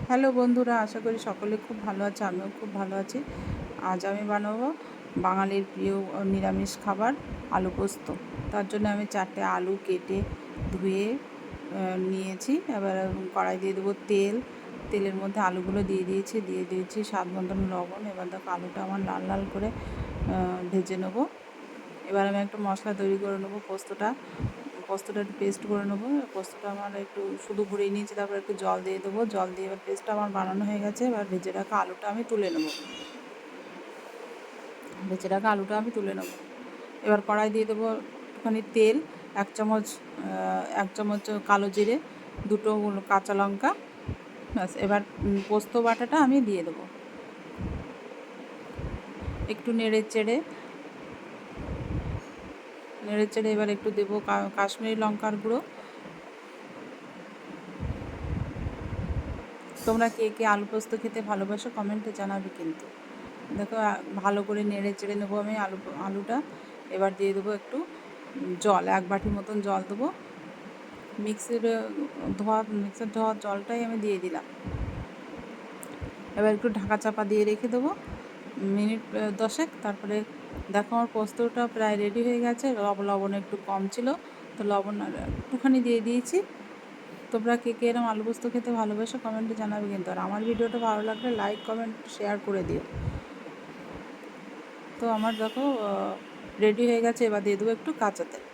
Hello বন্ধুরা, আশা করি সকলে খুব ভালো আছে। আমিও খুব ভালো আছি। আজ আমি বানাবো বাঙালির প্রিয় নিরামিষ খাবার আলু পোস্ত। তার জন্য আমি 4টে আলু কেটে ধুয়ে নিয়েছি। এবার কড়াই দিয়ে দেবো তেল। তেলের মধ্যে আলুগুলো দিয়ে দিয়েছি স্বাদ মতন লবণ। এবার দেখো আলুটা আমার লাল লাল করে ভেজে নেবো। এবার আমি একটা মশলা তৈরি করে নেবো। পোস্তটা একটু পেস্ট করে নেবো। পোস্তটা আমার একটু শুধু ঘুরিয়ে নিয়েছি, তারপর একটু জল দিয়ে দেবো। জল দিয়ে এবার পেস্টটা আমার বানানো হয়ে গেছে। এবার ভেজে রাখা আলুটা আমি তুলে নেবো। এবার কড়াই দিয়ে দেবো একটুখানি তেল, এক চামচ কালো জিরে, 2টো কাঁচা লঙ্কা, ব্যাস। এবার পোস্ত বাটাটা আমি দিয়ে দেবো। একটু নেড়ে চেড়ে এবার একটু দেবো কাশ্মীরি লঙ্কার গুঁড়ো। তোমরা কে কে আলু পোস্ত খেতে ভালোবাসো কমেন্টে জানাবে কিন্তু। দেখো ভালো করে নেড়ে চেড়ে নেবো আমি আলুটা। এবার দিয়ে দেবো একটু জল, 1 বাটি মতন জল দেবো। মিক্সির ধোয়া জলটাই আমি দিয়ে দিলাম। এবার একটু ঢাকা চাপা দিয়ে রেখে দেবো মিনিট 10। তারপরে দেখো আমার পোস্তটা প্রায় রেডি হয়ে গেছে। লবণ একটু কম ছিল, তো লবণ একটুখানি দিয়ে দিয়েছি। তোমরা কে কে এরকম আলু পোস্ত খেতে ভালোবাসো কমেন্টে জানাবে কিন্তু। আর আমার ভিডিওটা ভালো লাগলে লাইক কমেন্ট শেয়ার করে দিও। তো আমার দেখো রেডি হয়ে গেছে। এবার দিয়ে দেবো একটু কাঁচা তেল।